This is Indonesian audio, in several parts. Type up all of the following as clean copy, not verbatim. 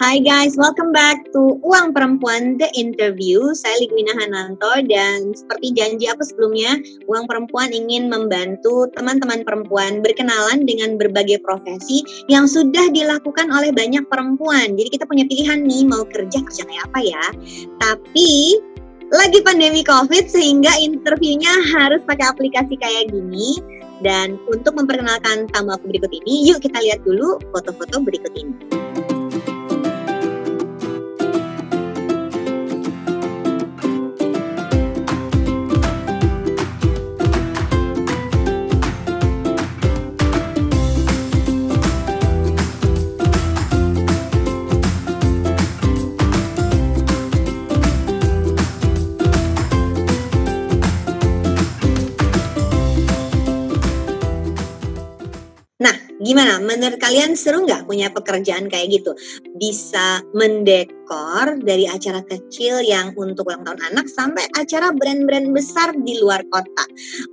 Hai guys, welcome back to Uang Perempuan The Interview. Saya Ligwina Hananto dan seperti janji aku sebelumnya, Uang Perempuan ingin membantu teman-teman perempuan berkenalan dengan berbagai profesi yang sudah dilakukan oleh banyak perempuan. Jadi kita punya pilihan nih, mau kerja kayak apa ya. Tapi lagi pandemi COVID sehingga interviewnya harus pakai aplikasi kayak gini. Dan untuk memperkenalkan tamu aku berikut ini, yuk kita lihat dulu foto-foto berikut ini. Gimana? Menurut kalian seru nggak punya pekerjaan kayak gitu? Bisa mendekor dari acara kecil yang untuk ulang tahun anak sampai acara brand-brand besar di luar kota.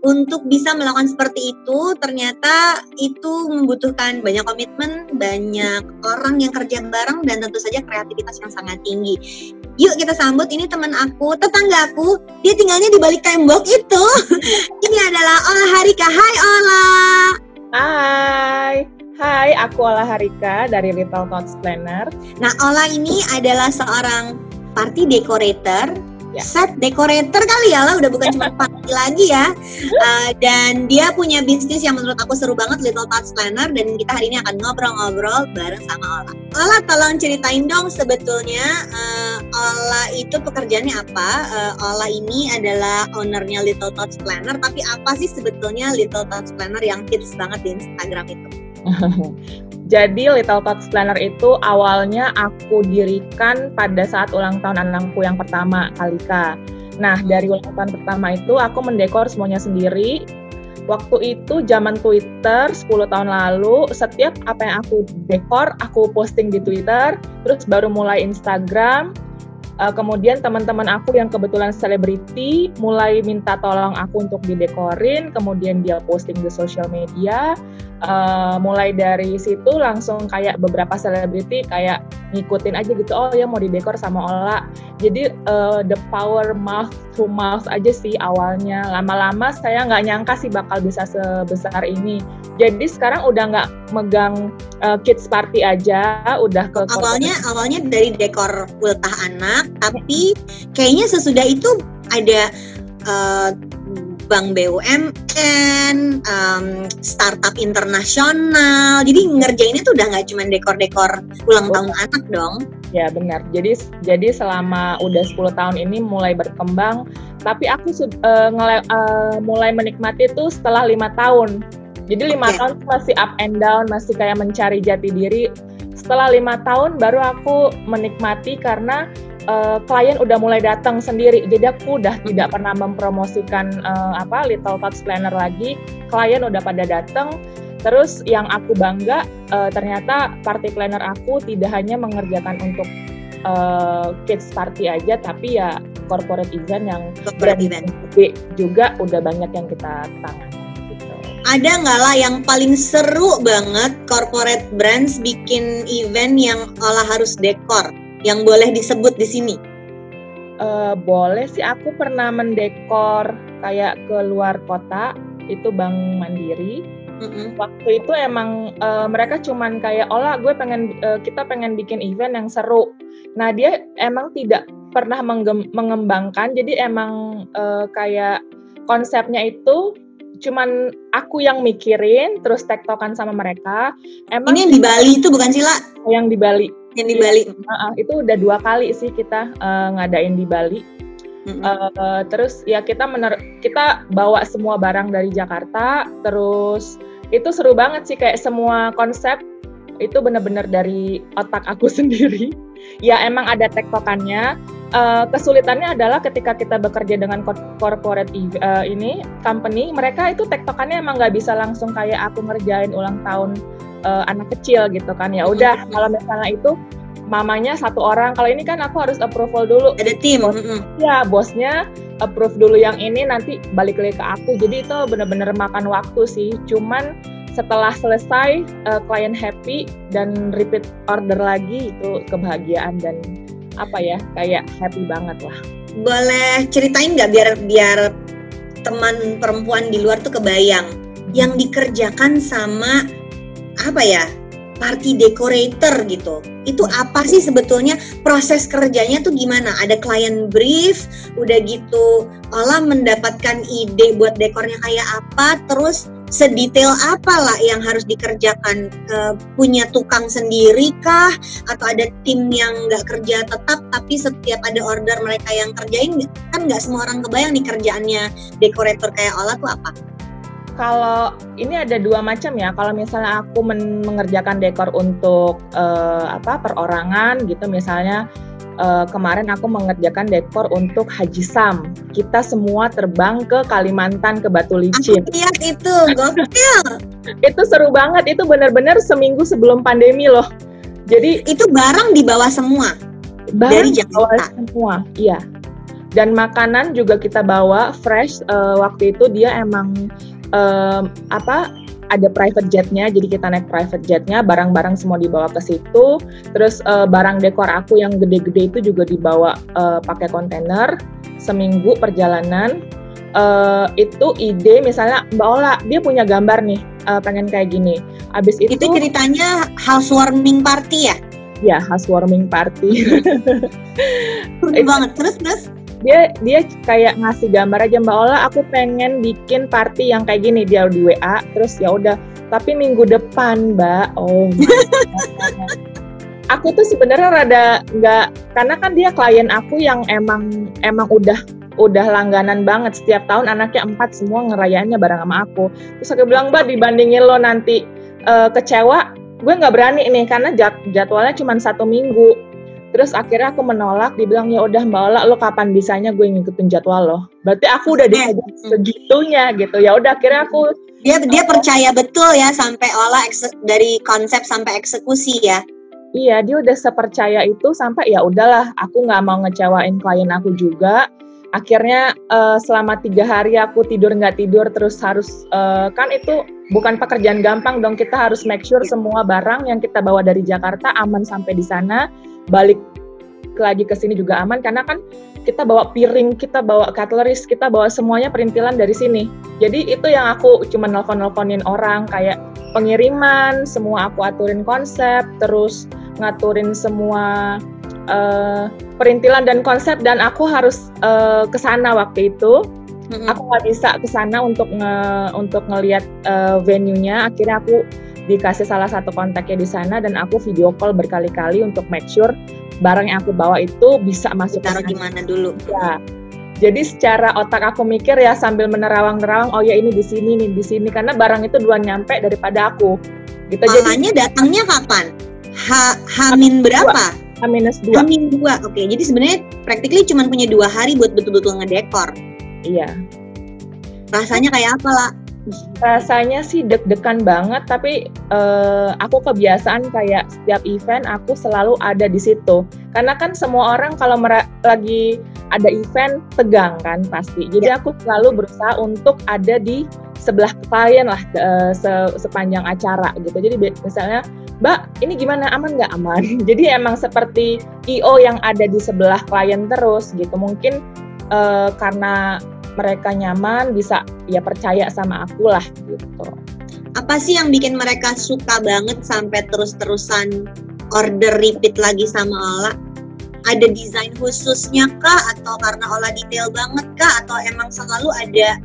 Untuk bisa melakukan seperti itu, ternyata itu membutuhkan banyak komitmen, banyak orang yang kerja bareng, dan tentu saja kreativitas yang sangat tinggi. Yuk kita sambut, ini teman aku, tetangga aku, dia tinggalnya di balik tembok itu. Ini adalah Ola Harika. Hai Ola. Hai, aku Ola Harika dari Little Thoughts Planner. Nah, Ola ini adalah seorang party decorator, set decorator kali ya lah, udah bukan cuma party lagi ya. Dan dia punya bisnis yang menurut aku seru banget, Little Thoughts Planner, dan kita hari ini akan ngobrol-ngobrol bareng sama Ola. Ola, tolong ceritain dong sebetulnya Ola itu pekerjaannya apa? Ola ini adalah ownernya Little Thoughts Planner, tapi apa sih sebetulnya Little Thoughts Planner yang hits banget di Instagram itu? Jadi Little Thoughts Planner itu awalnya aku dirikan pada saat ulang tahun anakku yang pertama, Kalika. Nah, dari ulang tahun pertama itu aku mendekor semuanya sendiri. Waktu itu zaman Twitter 10 tahun lalu, setiap apa yang aku dekor, aku posting di Twitter, terus baru mulai Instagram. Kemudian teman-teman aku yang kebetulan selebriti mulai minta tolong aku untuk didekorin, kemudian dia posting di sosial media. Mulai dari situ langsung kayak beberapa selebriti kayak ngikutin aja gitu, oh ya mau didekor sama Ola. Jadi the power mouth to mouth aja sih awalnya. Lama-lama saya nggak nyangka sih bakal bisa sebesar ini. Jadi sekarang udah nggak megang kids party aja, udah ke awalnya dari dekor ultah anak, tapi kayaknya sesudah itu ada bank BUMN, startup internasional. Jadi ngerjainnya tuh udah nggak cuma dekor-dekor ulang tahun anak dong. Ya benar. Jadi selama udah 10 tahun ini mulai berkembang, tapi aku mulai menikmati itu setelah 5 tahun. Jadi 5 tahun masih up and down, masih kayak mencari jati diri. Setelah 5 tahun baru aku menikmati karena klien udah mulai datang sendiri. Jadi aku udah tidak pernah mempromosikan Little Thoughts Planner lagi. Klien udah pada datang. Terus yang aku bangga ternyata party planner aku tidak hanya mengerjakan untuk kids party aja, tapi ya corporate event yang gede juga udah banyak yang kita tangani. Ada nggak lah yang paling seru banget corporate brands bikin event yang Ola harus dekor, yang boleh disebut di sini? Boleh sih, aku pernah mendekor kayak ke luar kota, itu Bank Mandiri. Waktu itu emang mereka cuman kayak, Ola kita pengen bikin event yang seru. Nah dia emang tidak pernah mengembangkan, jadi emang kayak konsepnya itu cuman aku yang mikirin, terus tektokan sama mereka. Emang ini yang di Bali itu bukan sih, La? Yang di Bali. Yang di Bali. Itu udah 2 kali sih kita ngadain di Bali. Terus ya kita bawa semua barang dari Jakarta, terus itu seru banget sih, kayak semua konsep itu benar-benar dari otak aku sendiri. Ya emang ada tektokannya. Kesulitannya adalah ketika kita bekerja dengan corporate company, mereka itu tektokannya emang nggak bisa langsung kayak aku ngerjain ulang tahun anak kecil gitu kan. Ya udah, kalau misalnya itu mamanya 1 orang, kalau ini kan aku harus approval dulu. Ada tim. Ya, bosnya approve dulu yang ini, nanti balik lagi ke aku. Jadi itu benar-benar makan waktu sih. Cuman setelah selesai klien happy dan repeat order lagi, itu kebahagiaan dan kayak happy banget lah. Boleh ceritain nggak biar teman perempuan di luar tuh kebayang yang dikerjakan sama party decorator gitu. Itu apa sih sebetulnya proses kerjanya tuh gimana? Ada klien brief, udah gitu Ola mendapatkan ide buat dekornya kayak apa, terus sedetail apa lah yang harus dikerjakan? Punya tukang sendiri kah? Atau ada tim yang nggak kerja tetap tapi setiap ada order mereka yang kerjain? Kan nggak semua orang kebayang nih kerjaannya dekorator kayak Ola tuh apa? Kalau ini ada dua macam ya. Kalau misalnya aku mengerjakan dekor untuk perorangan gitu, misalnya kemarin aku mengerjakan dekor untuk Haji Sam. Kita semua terbang ke Kalimantan, ke Batu Licin. Aku lihat itu, gokil. Itu seru banget. Itu benar-benar seminggu sebelum pandemi loh. Jadi itu barang dibawa semua dari Jakarta. Semua, iya. Dan makanan juga kita bawa fresh. Waktu itu dia emang ada private jetnya, jadi kita naik private jetnya, barang-barang semua dibawa ke situ. Terus barang dekor aku yang gede-gede itu juga dibawa pakai kontainer. Seminggu perjalanan. Itu ide misalnya Mbak Ola, dia punya gambar nih, pengen kayak gini. Abis itu ceritanya housewarming party ya? Ya, housewarming party. Seru banget. Terus dia kayak ngasih gambar aja, Mbak Ola aku pengen bikin party yang kayak gini, dia di WA, terus ya udah, tapi minggu depan Mbak. Oh my God. Aku tuh sebenarnya rada nggak, karena kan dia klien aku yang emang udah langganan banget, setiap tahun anaknya 4 semua ngerayainnya bareng sama aku. Terus aku bilang, Mbak, dibandingin lo nanti kecewa, gue nggak berani nih karena jadwalnya cuma 1 minggu. Terus akhirnya aku menolak, dibilang ya udah Mbak Ola, lo kapan bisanya gue ngikutin jadwal lo. Berarti aku udah segitunya gitu. Ya udah akhirnya aku dia percaya betul ya sampai Ola dari konsep sampai eksekusi ya. Iya, dia udah sepercaya itu sampai ya udahlah, aku nggak mau ngecewain klien aku juga. Akhirnya selama 3 hari aku nggak tidur terus harus kan itu bukan pekerjaan gampang dong, kita harus make sure semua barang yang kita bawa dari Jakarta aman sampai di sana. Balik lagi ke sini juga aman, karena kan kita bawa piring, kita bawa cutleries, kita bawa semuanya perintilan dari sini. Jadi itu yang aku cuma nelpon-nelponin orang, kayak pengiriman, semua aku aturin konsep, terus ngaturin semua perintilan dan konsep, dan aku harus ke sana waktu itu. Aku nggak bisa ke sana untuk ngelihat venue-nya. Akhirnya aku dikasih salah satu kontaknya di sana dan aku video call berkali-kali untuk make sure barang yang aku bawa itu bisa masuk. Taruh di mana dulu? Ya. Jadi secara otak aku mikir ya sambil menerawang-nerawang, oh ya ini di sini nih, di sini, karena barang itu duluan nyampe daripada aku. Gitu. Malahnya datangnya kapan? H-min berapa? H-2. H-2. Oke, jadi sebenarnya practically cuma punya 2 hari buat betul-betul ngedekor. Iya. Rasanya kayak apa lah? Rasanya sih deg-degan banget, tapi aku kebiasaan kayak setiap event aku selalu ada di situ. Karena kan semua orang kalau lagi ada event tegang kan pasti. Jadi aku selalu berusaha untuk ada di sebelah klien lah sepanjang acara gitu. Jadi misalnya, Mbak, ini gimana, aman nggak? Aman. Jadi emang seperti I.O. yang ada di sebelah klien terus gitu. Mungkin karena mereka nyaman, bisa ya percaya sama aku lah gitu. Apa sih yang bikin mereka suka banget sampai terus-terusan order repeat lagi sama Ola? Ada desain khususnya kah? Atau karena Ola detail banget kah? Atau emang selalu ada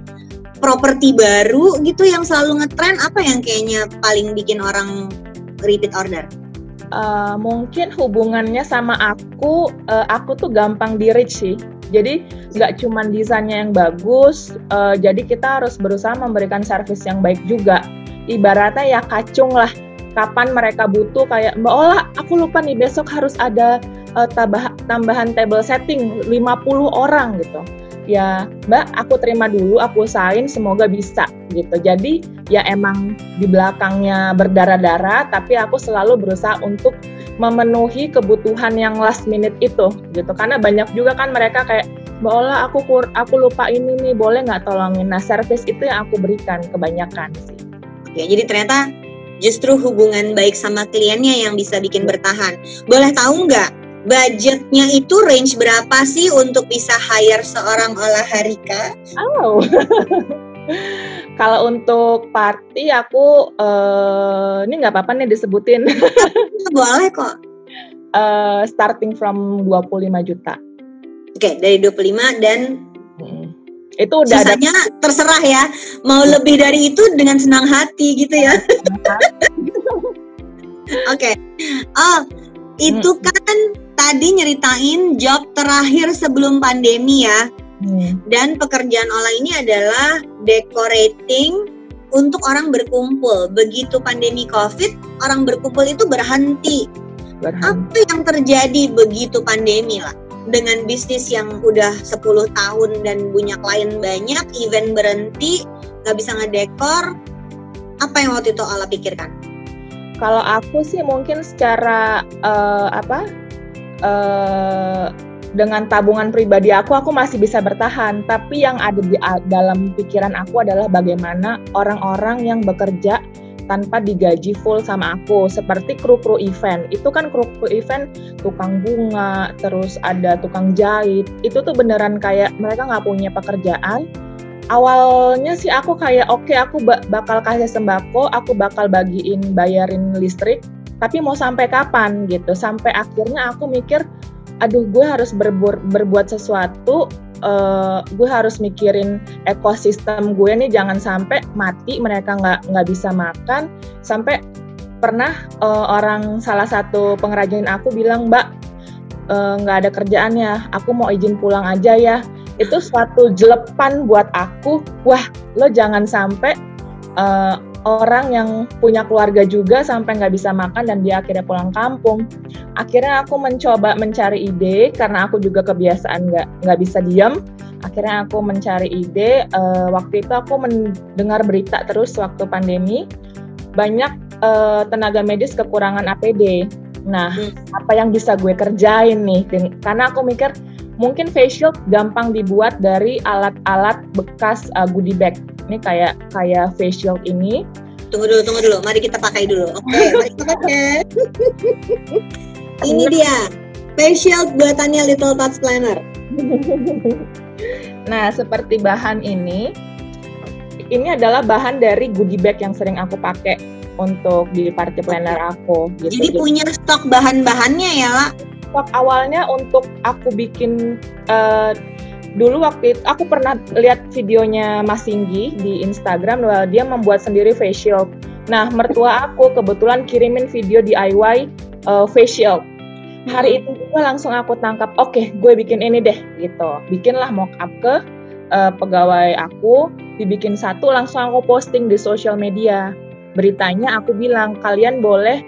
properti baru gitu yang selalu ngetren? Apa yang kayaknya paling bikin orang repeat order? Mungkin hubungannya sama aku tuh gampang di-reach sih. Jadi nggak cuma desainnya yang bagus, jadi kita harus berusaha memberikan servis yang baik juga. Ibaratnya ya kacung lah, kapan mereka butuh, kayak Mbak Ola, aku lupa nih besok harus ada tambahan table setting 50 orang gitu. Ya Mbak, aku terima dulu, aku usahain semoga bisa gitu. Jadi ya emang di belakangnya berdarah-darah, tapi aku selalu berusaha untuk memenuhi kebutuhan yang last minute itu gitu. Karena banyak juga kan mereka kayak, Mbak Ola, aku lupa ini nih, boleh nggak tolongin? Nah, service itu yang aku berikan kebanyakan sih. Ya, jadi ternyata justru hubungan baik sama kliennya yang bisa bikin bertahan. Boleh tahu nggak budgetnya itu range berapa sih untuk bisa hire seorang olahrika? Oh, kalau untuk party aku ini nggak apa-apa nih disebutin. Boleh kok. Starting from 25 juta. Oke, dari 25 dan itu udah sisanya terserah ya. Mau lebih dari itu dengan senang hati gitu ya. Oke. Oh, itu kan tadi nyeritain job terakhir sebelum pandemi ya. Dan pekerjaan Ola ini adalah decorating untuk orang berkumpul. Begitu pandemi COVID, orang berkumpul itu berhenti. Apa yang terjadi begitu pandemi lah? Dengan bisnis yang udah 10 tahun dan punya klien banyak, event berhenti, gak bisa ngedekor, apa yang waktu itu Ola pikirkan? Kalau aku sih mungkin secara dengan tabungan pribadi aku masih bisa bertahan, tapi yang ada di dalam pikiran aku adalah bagaimana orang-orang yang bekerja tanpa digaji full sama aku, seperti kru-kru event. Itu kan kru-kru event, tukang bunga, terus ada tukang jahit. Itu tuh beneran kayak mereka nggak punya pekerjaan. Awalnya sih aku kayak oke, aku bakal kasih sembako, aku bakal bayarin listrik, tapi mau sampai kapan gitu. Sampai akhirnya aku mikir, aduh gue harus berbuat sesuatu, gue harus mikirin ekosistem gue nih jangan sampai mati, mereka nggak bisa makan. Sampai pernah salah satu pengrajin aku bilang, Mbak, nggak ada kerjaannya, aku mau izin pulang aja ya. Itu suatu jelepan buat aku, wah lo jangan sampai orang yang punya keluarga juga sampai nggak bisa makan dan dia akhirnya pulang kampung. Akhirnya aku mencoba mencari ide, karena aku juga kebiasaan nggak bisa diam. Akhirnya aku mencari ide. Waktu itu aku mendengar berita terus waktu pandemi, banyak tenaga medis kekurangan APD. Nah, apa yang bisa gue kerjain nih? Karena aku mikir, mungkin face shield gampang dibuat dari alat-alat bekas goodie bag. Ini kayak face shield ini. Tunggu dulu. Mari kita pakai dulu. Oke, mari kita pakai. Ini dia, face shield buatannya Little Tots Planner. Nah, seperti bahan ini adalah bahan dari goodie bag yang sering aku pakai untuk di party planner aku. Gitu. Jadi punya stok bahan-bahannya ya, La? Stok awalnya untuk aku bikin. Dulu waktu itu aku pernah lihat videonya Mas Singgi di Instagram, dia membuat sendiri face shield. Nah, mertua aku kebetulan kirimin video DIY face shield. Hari itu juga langsung aku tangkap, oke, gue bikin ini deh gitu. Bikinlah mock up ke pegawai aku, dibikin satu, langsung aku posting di sosial media. Beritanya aku bilang, kalian boleh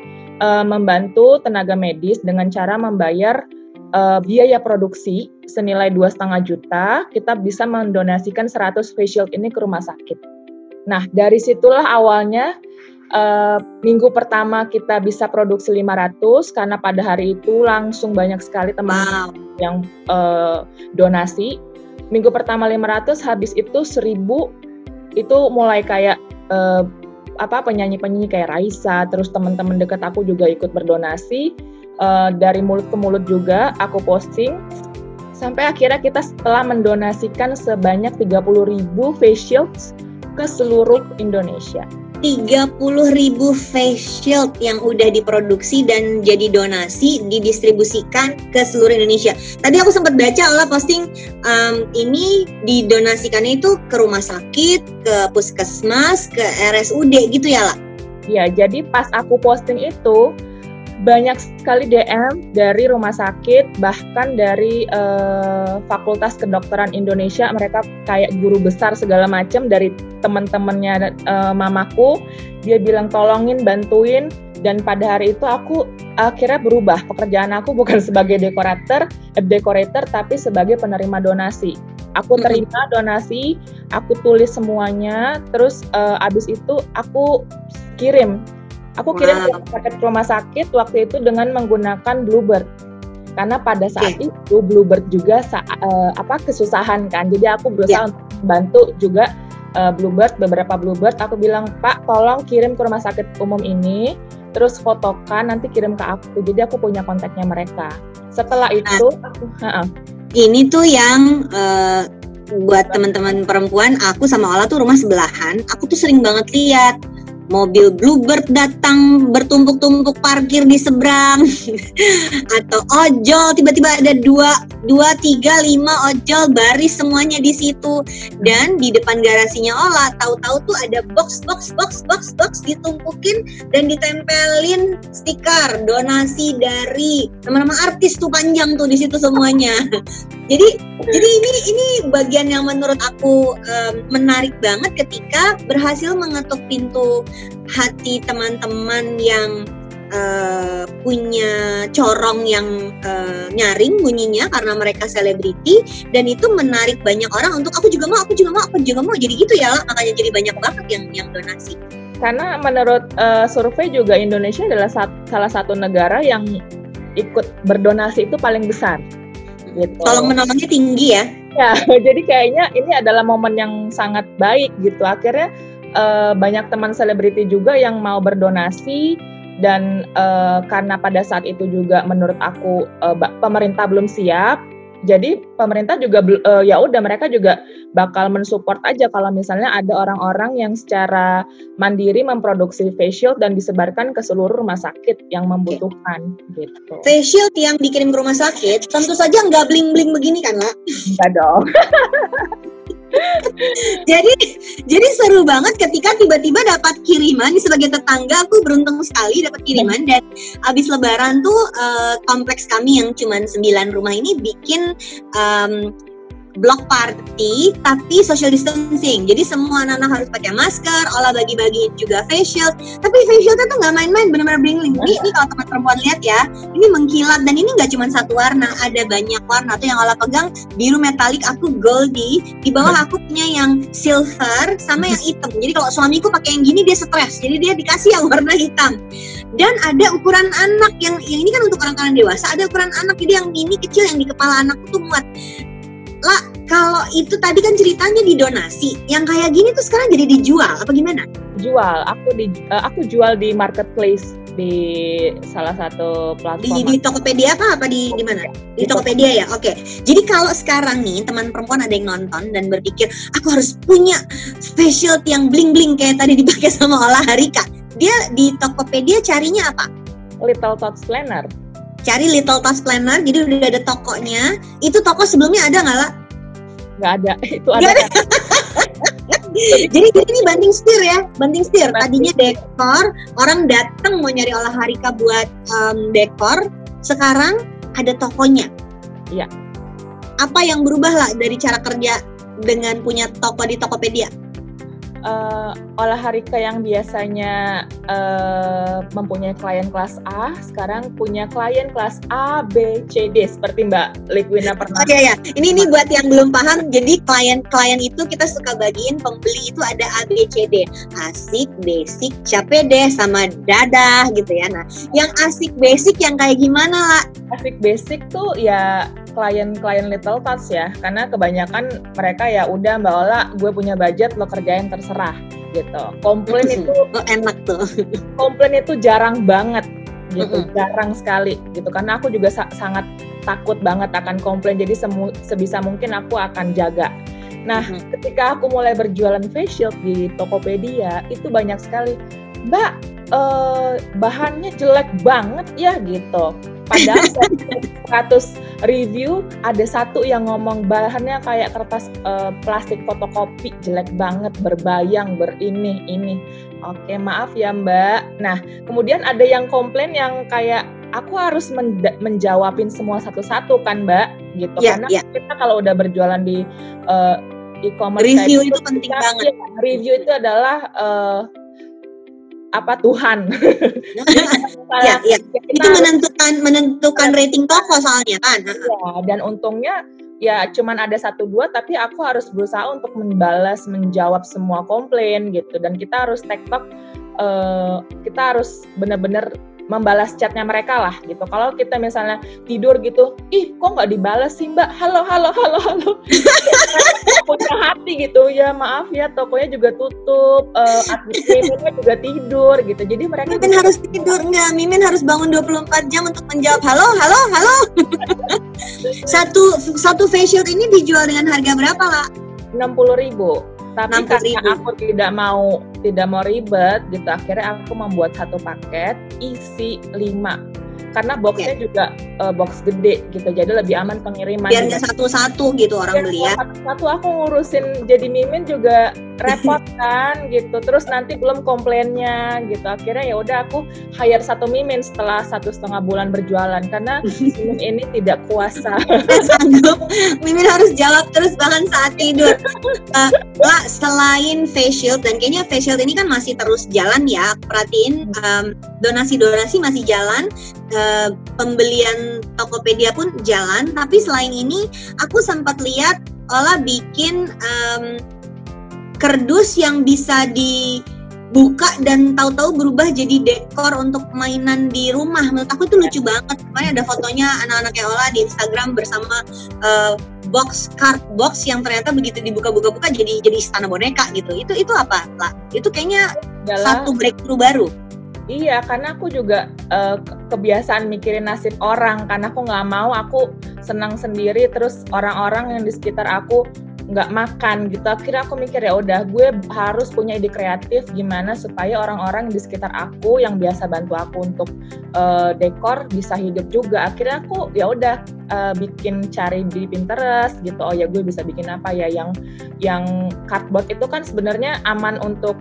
membantu tenaga medis dengan cara membayar biaya produksi senilai 2,5 juta, kita bisa mendonasikan 100 face shield ini ke rumah sakit. Nah, dari situlah awalnya minggu pertama kita bisa produksi 500, karena pada hari itu langsung banyak sekali teman yang donasi. Minggu pertama 500, habis itu 1.000, itu mulai kayak penyanyi-penyanyi kayak Raisa, terus teman-teman dekat aku juga ikut berdonasi. Dari mulut ke mulut juga aku posting, sampai akhirnya kita setelah mendonasikan sebanyak 30.000 face shields ke seluruh Indonesia. 30.000 face shield yang udah diproduksi dan jadi donasi didistribusikan ke seluruh Indonesia. Tadi aku sempat baca Ola posting ini didonasikannya itu ke rumah sakit, ke puskesmas, ke RSUD gitu ya, La? Ya, jadi pas aku posting itu banyak sekali DM dari rumah sakit, bahkan dari Fakultas Kedokteran Indonesia, mereka kayak guru besar segala macam, dari teman-temannya mamaku, dia bilang tolongin, bantuin. Dan pada hari itu aku akhirnya berubah, pekerjaan aku bukan sebagai dekorator, tapi sebagai penerima donasi. Aku terima donasi, aku tulis semuanya, terus abis itu aku kirim ke rumah sakit waktu itu dengan menggunakan Bluebird. Karena pada saat itu Bluebird juga kesusahan kan. Jadi aku berusaha untuk membantu juga beberapa Bluebird, aku bilang, Pak tolong kirim ke rumah sakit umum ini, terus fotokan nanti kirim ke aku, jadi aku punya kontaknya mereka. Setelah itu ini tuh yang buat teman-teman perempuan, aku sama Ola tuh rumah sebelahan, aku tuh sering banget lihat mobil Bluebird datang bertumpuk-tumpuk parkir di seberang atau ojol tiba-tiba ada 2, 3, 5 ojol baris semuanya di situ, dan di depan garasinya Ola tahu-tahu tuh ada box ditumpukin dan ditempelin stiker donasi dari teman-teman artis tuh, panjang tuh di situ semuanya. Jadi ini bagian yang menurut aku menarik banget ketika berhasil mengetuk pintu hati teman-teman yang punya corong yang nyaring bunyinya karena mereka selebriti, dan itu menarik banyak orang untuk aku juga mau, jadi gitu ya, makanya jadi banyak banget yang donasi. Karena menurut survei juga Indonesia adalah salah satu negara yang ikut berdonasi itu paling besar. Gitu. Tolong menolongnya tinggi ya. Ya, jadi kayaknya ini adalah momen yang sangat baik gitu. Akhirnya banyak teman selebriti juga yang mau berdonasi, dan karena pada saat itu juga menurut aku pemerintah belum siap. Jadi pemerintah juga ya udah, mereka juga bakal mensupport aja kalau misalnya ada orang-orang yang secara mandiri memproduksi face shield dan disebarkan ke seluruh rumah sakit yang membutuhkan gitu. Face shield yang dikirim ke rumah sakit tentu saja nggak bling-bling begini kan, Lah? Enggak dong. jadi seru banget ketika tiba-tiba dapat kiriman. Sebagai tetangga aku beruntung sekali dapat kiriman, dan abis lebaran tuh kompleks kami yang cuma 9 rumah ini bikin block party tapi social distancing. Jadi semua anak-anak harus pakai masker, Ola bagi-bagiin juga face shield. Tapi face shieldnya tuh nggak main-main, benar-benar bling-bling. Ini kalau teman perempuan lihat ya, ini mengkilat, dan ini nggak cuma satu warna, ada banyak warna. Tuh yang Ola pegang biru metalik, aku goldy, di bawah aku punya yang silver sama yang hitam. Jadi kalau suamiku pakai yang gini dia stres, jadi dia dikasih yang warna hitam. Dan ada ukuran anak yang ini kan untuk orang-orang dewasa, ada ukuran anak, jadi yang ini kecil yang di kepala anakku tuh muat. Lah, kalau itu tadi kan ceritanya didonasi, yang kayak gini tuh sekarang jadi dijual apa gimana? Jual, aku jual di marketplace di salah satu platform. Di Tokopedia apa di mana? Di Tokopedia ya. Oke. Jadi kalau sekarang nih teman perempuan ada yang nonton dan berpikir aku harus punya face shield yang bling-bling kayak tadi dipakai sama Ola Harika, dia di Tokopedia carinya apa? Little Thoughts Planner. Cari Little Thoughts Planner, jadi udah ada tokonya. Itu toko sebelumnya ada nggak, Lah? Nggak ada, itu ada. Jadi ini banting setir ya, banting setir. Tadinya dekor, orang datang mau nyari Ola Harika buat dekor. Sekarang ada tokonya. Iya. Apa yang berubah, Lah, dari cara kerja dengan punya toko di Tokopedia? Ola Harika yang biasanya mempunyai klien kelas A, sekarang punya klien kelas A, B, C, D, seperti Mbak Likwina pernah. Oh iya, ini buat yang belum paham, jadi klien itu kita suka bagiin pembeli itu ada A, B, C, D. Asik, basic, capek deh, sama dadah gitu ya. Nah, yang asik basic yang kayak gimana, Lah? Asik basic tuh ya klien-klien Little Thoughts ya, karena kebanyakan mereka ya udah Mbak Ola, gue punya budget, lo kerjain terserah gitu. Komplain itu enak tuh. Komplain itu jarang banget gitu, jarang sekali gitu. Karena aku juga sangat takut banget akan komplain, jadi sebisa mungkin aku akan jaga. Nah, ketika aku mulai berjualan face shield di Tokopedia, itu banyak sekali, Mbak, bahannya jelek banget ya gitu. Padahal 100 review ada satu yang ngomong bahannya kayak kertas plastik fotokopi, jelek banget, berbayang, ini. Oke, maaf ya Mbak. Nah, kemudian ada yang komplain yang kayak aku harus menjawabin semua satu-satu kan Mbak, gitu. Karena kita kalau udah berjualan di e-commerce review itu penting banget. Ya, review itu adalah Tuhan. Iya. Itu menentukan rating toko soalnya kan. Iya, dan untungnya ya cuman ada 1-2, tapi aku harus berusaha untuk menjawab semua komplain gitu, dan kita harus TikTok, kita harus benar-benar membalas chatnya mereka lah gitu. Kalau kita misalnya tidur gitu, ih kok nggak dibalas sih mbak, halo punya hati gitu, ya maaf ya tokonya juga tutup, adminnya juga tidur gitu, jadi mereka Mimin harus tidur, enggak, Mimin harus bangun 24 jam untuk menjawab halo satu face shield ini dijual dengan harga berapa lah? 60.000. Tapi karena aku tidak mau ribet gitu, akhirnya aku membuat satu paket isi 5. Karena boxnya juga box gede gitu, jadi lebih aman pengiriman. Biar nggak satu-satu gitu orang beli ya. Satu-satu aku ngurusin jadi Mimin juga repot kan gitu. Terus nanti belum komplainnya gitu. Akhirnya ya udah aku hire satu Mimin setelah 1,5 bulan berjualan karena Mimin ini tidak kuasa. Sanggup. Mimin harus jawab terus bahkan saat tidur. Lah, selain face shield, dan kayaknya face shield ini kan masih terus jalan ya. Perhatiin donasi-donasi masih jalan. Pembelian Tokopedia pun jalan, tapi selain ini aku sempat lihat Ola bikin kerdus yang bisa dibuka dan tahu-tahu berubah jadi dekor untuk mainan di rumah. Menurut aku itu lucu banget. Kemarin ada fotonya anak-anaknya Ola di Instagram bersama card box yang ternyata begitu dibuka-buka jadi istana boneka gitu. Itu apa lah? Itu kayaknya satu breakthrough baru. Iya, karena aku juga kebiasaan mikirin nasib orang, karena aku nggak mau aku senang sendiri terus orang-orang yang di sekitar aku nggak makan gitu. Akhirnya aku mikir ya udah, gue harus punya ide kreatif gimana supaya orang-orang di sekitar aku yang biasa bantu aku untuk dekor bisa hidup juga. Akhirnya aku ya udah bikin cari di Pinterest gitu. Oh ya, gue bisa bikin apa ya yang cardboard itu kan sebenarnya aman untuk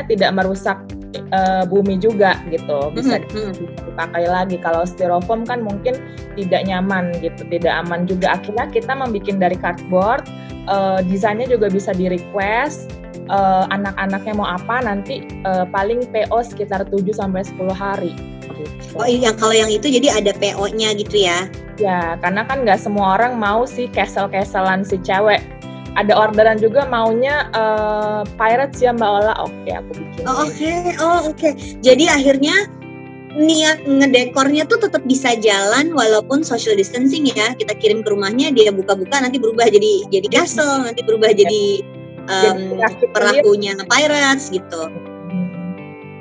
tidak merusak bumi juga gitu, bisa dipakai lagi. Kalau styrofoam kan mungkin tidak nyaman gitu, tidak aman juga. Akhirnya kita membuat dari cardboard, desainnya juga bisa di request, anak-anaknya mau apa nanti paling PO sekitar 7-10 hari gitu. Oh iya, kalau yang itu jadi ada PO-nya gitu ya? Ya, karena kan nggak semua orang mau si castle-castlean si cewek. Ada orderan juga maunya pirates ya Mbak Ola. Oke, aku bikin. Oke. Jadi akhirnya niat ngedekornya tuh tetap bisa jalan walaupun social distancing ya. Kita kirim ke rumahnya, dia buka-buka nanti berubah jadi castle, nanti berubah jadi perahunya pirates gitu.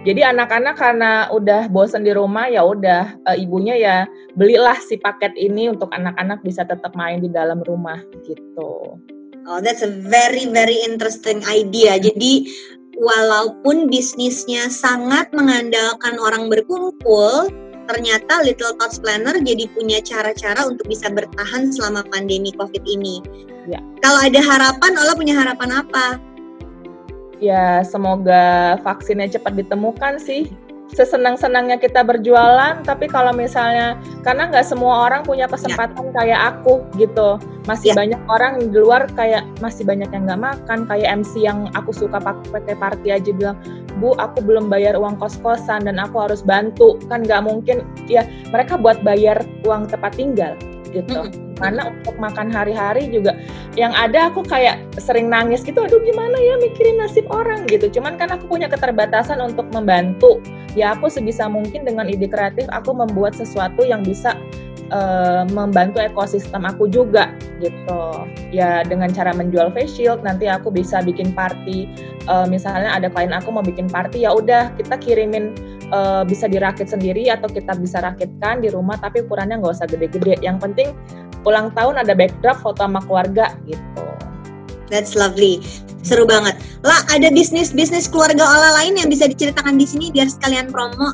Jadi anak-anak karena udah bosan di rumah ya udah ibunya ya belilah si paket ini untuk anak-anak bisa tetap main di dalam rumah gitu. Oh, that's a very very interesting idea. Jadi walaupun bisnisnya sangat mengandalkan orang berkumpul, ternyata Little Thoughts Planner jadi punya cara-cara untuk bisa bertahan selama pandemi COVID ini. Ya. Kalau ada harapan, Ola punya harapan apa? Ya, semoga vaksinnya cepat ditemukan sih. Sesenang-senangnya kita berjualan, tapi kalau misalnya, karena nggak semua orang punya kesempatan kayak aku gitu. Masih banyak orang di luar kayak masih banyak yang nggak makan, kayak MC yang aku suka pakai party aja bilang, Bu, aku belum bayar uang kos-kosan dan aku harus bantu. Kan nggak mungkin, ya mereka buat bayar uang tempat tinggal gitu. Karena untuk makan hari-hari juga yang ada aku kayak sering nangis gitu, aduh gimana ya mikirin nasib orang gitu. Cuman kan aku punya keterbatasan untuk membantu. Ya aku sebisa mungkin dengan ide kreatif aku membuat sesuatu yang bisa membantu ekosistem aku juga gitu. Ya dengan cara menjual face shield nanti aku bisa bikin party. Misalnya ada klien aku mau bikin party, ya udah kita kirimin, bisa dirakit sendiri atau kita bisa rakitkan di rumah tapi ukurannya nggak usah gede-gede. Yang penting ulang tahun ada backdrop foto sama keluarga gitu. That's lovely. Seru banget. Lah, ada bisnis keluarga Ola lain yang bisa diceritakan di sini biar sekalian promo?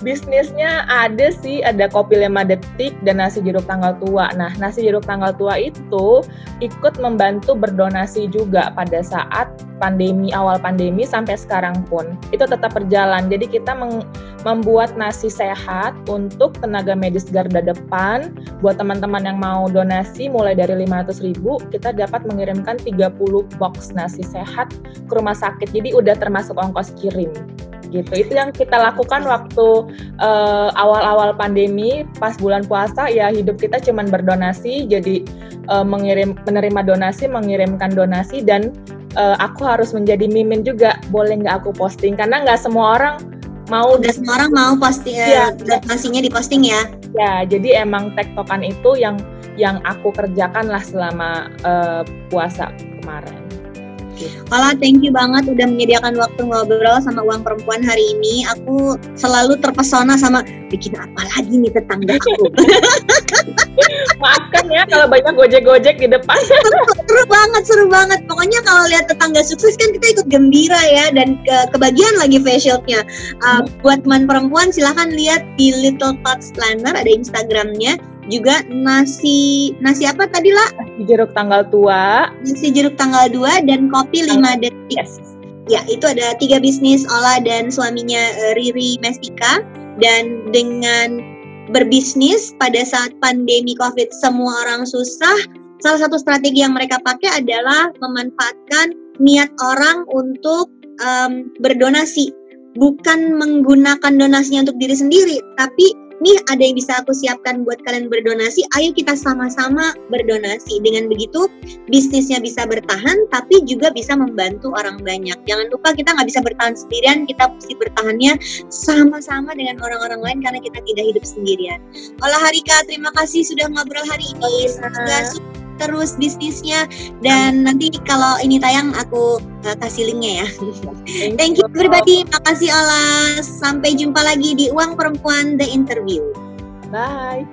Bisnisnya ada sih, ada kopi 5 detik dan nasi jeruk tanggal tua. Nah, nasi jeruk tanggal tua itu ikut membantu berdonasi juga pada saat awal pandemi sampai sekarang pun. Itu tetap berjalan. Jadi kita membuat nasi sehat untuk tenaga medis garda depan. Buat teman-teman yang mau donasi mulai dari 500.000, kita dapat mengirimkan 30 box nasi sehat ke rumah sakit. Jadi udah termasuk ongkos kirim. Gitu. Itu yang kita lakukan waktu awal-awal pandemi, pas bulan puasa ya hidup kita cuman berdonasi, jadi menerima donasi, mengirimkan donasi, dan aku harus menjadi mimin juga, boleh nggak aku posting, karena nggak semua orang udah semua orang mau posting donasinya diposting ya. Ya, jadi emang tektokan itu yang aku kerjakan lah selama puasa kemarin. Ola, thank you banget udah menyediakan waktu ngobrol sama Uang Perempuan hari ini. Aku selalu terpesona sama bikin apa lagi nih tetangga aku. Maafkan ya kalau banyak gojek-gojek di depan. Seru banget. Pokoknya kalau lihat tetangga sukses kan kita ikut gembira ya, dan kebagian lagi face shield-nya. Buat teman perempuan silahkan lihat di Little Thoughts Planner, ada Instagramnya. Juga nasi apa tadi lah? Nasi jeruk tanggal tua. Nasi jeruk tanggal 2 dan kopi 5 detik. Yes. Ya, itu ada 3 bisnis Ola dan suaminya Riri Mestika. Dan dengan berbisnis pada saat pandemi COVID semua orang susah, salah satu strategi yang mereka pakai adalah memanfaatkan niat orang untuk berdonasi. Bukan menggunakan donasinya untuk diri sendiri, tapi nih ada yang bisa aku siapkan buat kalian berdonasi, ayo kita sama-sama berdonasi. Dengan begitu bisnisnya bisa bertahan tapi juga bisa membantu orang banyak. Jangan lupa kita nggak bisa bertahan sendirian, kita mesti bertahannya sama-sama dengan orang-orang lain karena kita tidak hidup sendirian. Ola Harika, terima kasih sudah ngobrol hari ini. Semoga terus bisnisnya, dan nanti kalau ini tayang aku kasih linknya ya. Thank you everybody, makasih Ola. Sampai jumpa lagi di Uang Perempuan The Interview. Bye.